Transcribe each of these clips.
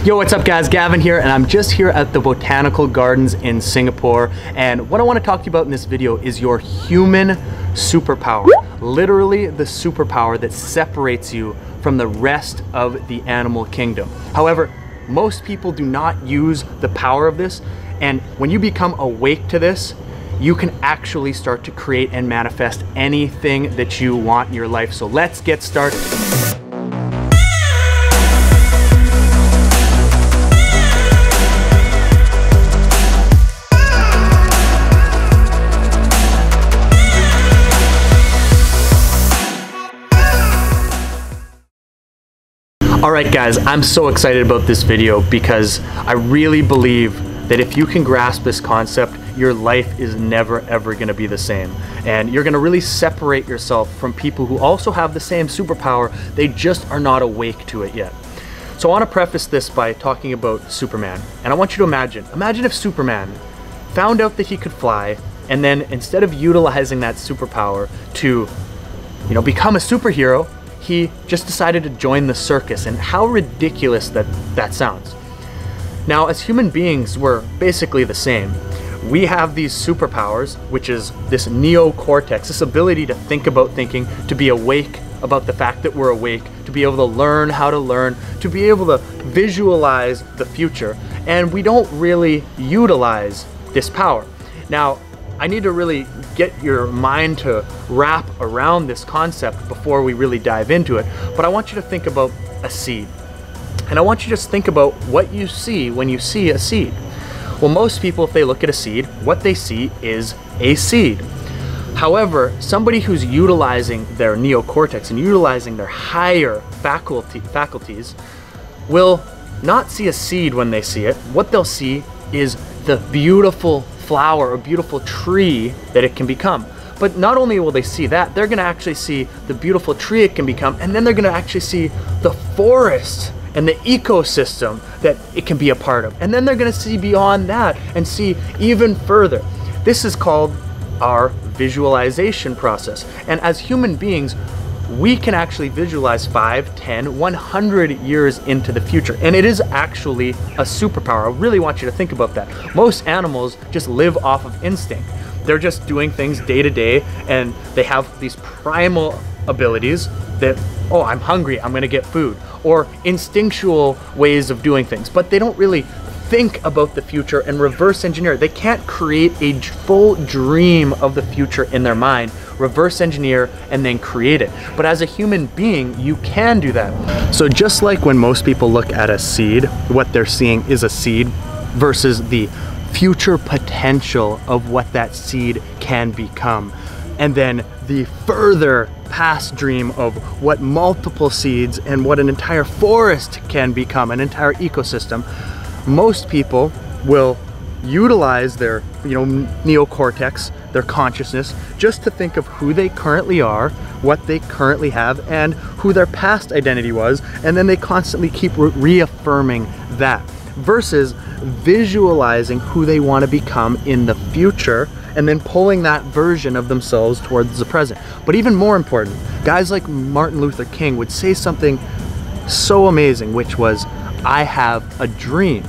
Yo, what's up guys? Gavin here, and I'm just here at the Botanical Gardens in Singapore. And what I want to talk to you about in this video is your human superpower. Literally the superpower that separates you from the rest of the animal kingdom. However, most people do not use the power of this. And when you become awake to this, you can actually start to create and manifest anything that you want in your life. So let's get started. Alright guys, I'm so excited about this video because I really believe that if you can grasp this concept, your life is never ever going to be the same. And you're going to really separate yourself from people who also have the same superpower, they just are not awake to it yet. So I want to preface this by talking about Superman. And I want you to imagine if Superman found out that he could fly, and then instead of utilizing that superpower to, become a superhero, he just decided to join the circus. And how ridiculous that sounds. Now, as human beings, we're basically the same. We have these superpowers, which is this neocortex, this ability to think about thinking, to be awake about the fact that we're awake, to be able to learn how to learn, to be able to visualize the future. And we don't really utilize this power. Now, I need to really get your mind to wrap around this concept before we really dive into it. But I want you to think about a seed. And I want you to just think about what you see when you see a seed. Well, most people, if they look at a seed, what they see is a seed. However, somebody who's utilizing their neocortex and utilizing their higher faculties will not see a seed when they see it. What they'll see is the beautiful flower or beautiful tree that it can become. But not only will they see that, they're going to actually see the beautiful tree it can become, and then they're going to actually see the forest and the ecosystem that it can be a part of. And then they're going to see beyond that and see even further. This is called our visualization process. And as human beings, we can actually visualize 5, 10, 100 years into the future. And it is actually a superpower. I really want you to think about that. Most animals just live off of instinct. They're just doing things day to day, and they have these primal abilities that, oh, I'm hungry, I'm gonna get food, or instinctual ways of doing things, but they don't really think about the future and reverse engineer. They can't create a full dream of the future in their mind, reverse engineer, and then create it. But as a human being, you can do that. So just like when most people look at a seed, what they're seeing is a seed versus the future potential of what that seed can become. And then the further past dream of what multiple seeds and what an entire forest can become, an entire ecosystem. Most people will utilize their neocortex, their consciousness, just to think of who they currently are, what they currently have, and who their past identity was, and then they constantly keep reaffirming that, versus visualizing who they want to become in the future, and then pulling that version of themselves towards the present. But even more important, guys like Martin Luther King would say something so amazing, which was, I have a dream.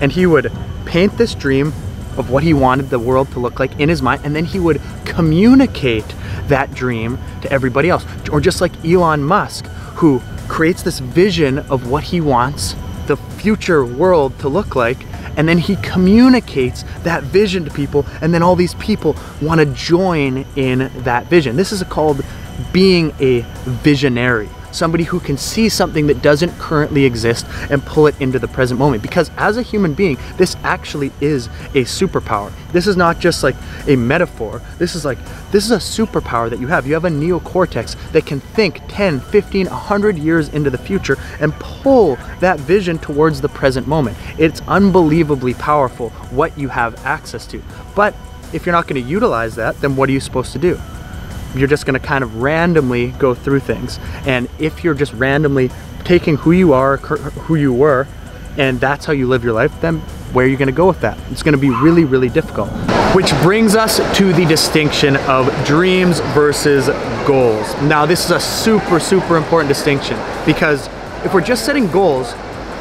And he would paint this dream of what he wanted the world to look like in his mind, and then he would communicate that dream to everybody else. Or just like Elon Musk, who creates this vision of what he wants the future world to look like, and then he communicates that vision to people, and then all these people want to join in that vision. This is called being a visionary. Somebody who can see something that doesn't currently exist and pull it into the present moment. Because as a human being, this actually is a superpower. This is not just like a metaphor. This is a superpower that you have. You have a neocortex that can think 10, 15, 100 years into the future and pull that vision towards the present moment. It's unbelievably powerful what you have access to. But if you're not going to utilize that, then what are you supposed to do? You're just going to kind of randomly go through things. And if you're just randomly taking who you are, who you were, and that's how you live your life, then where are you going to go with that? It's going to be really, really difficult. Which brings us to the distinction of dreams versus goals. Now, this is a super, super important distinction, because if we're just setting goals,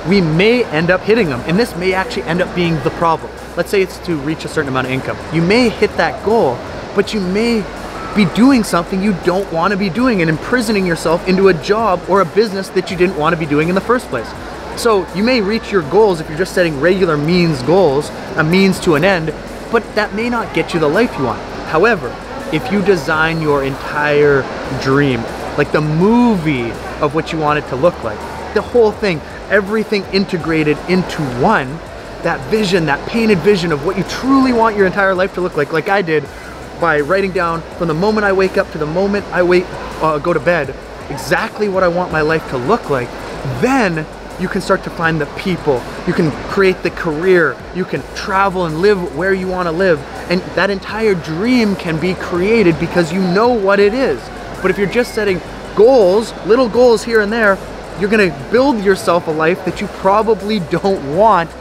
we may end up hitting them, and this may actually end up being the problem. Let's say it's to reach a certain amount of income. You may hit that goal, but you may be doing something you don't want to be doing and imprisoning yourself into a job or a business that you didn't want to be doing in the first place. So you may reach your goals if you're just setting regular means goals, a means to an end, but that may not get you the life you want. However, if you design your entire dream, like the movie of what you want it to look like, the whole thing, everything integrated into one, that vision, that painted vision of what you truly want your entire life to look like I did, by writing down from the moment I wake up to the moment I go to bed, exactly what I want my life to look like, then you can start to find the people, you can create the career, you can travel and live where you want to live, and that entire dream can be created because you know what it is. But if you're just setting goals, little goals here and there, you're gonna build yourself a life that you probably don't want,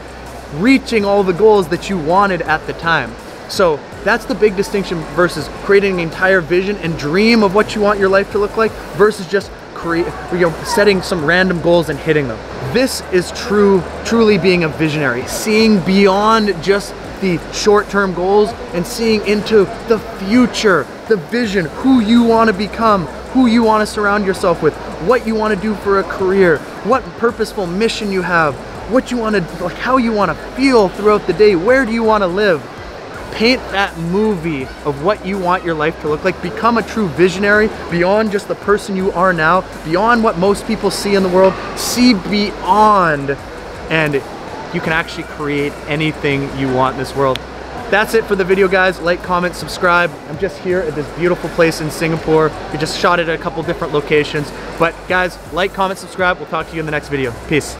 reaching all the goals that you wanted at the time. So that's the big distinction versus creating an entire vision and dream of what you want your life to look like versus just setting some random goals and hitting them. This is truly being a visionary, seeing beyond just the short-term goals and seeing into the future, the vision, who you want to become, who you want to surround yourself with, what you want to do for a career, what purposeful mission you have, what you want to, like how you want to feel throughout the day, where do you want to live. Paint that movie of what you want your life to look like. Become a true visionary beyond just the person you are now, beyond what most people see in the world. See beyond, and you can actually create anything you want in this world. That's it for the video, guys. Like, comment, subscribe. I'm just here at this beautiful place in Singapore. We just shot it at a couple different locations. But guys, like, comment, subscribe. We'll talk to you in the next video. Peace.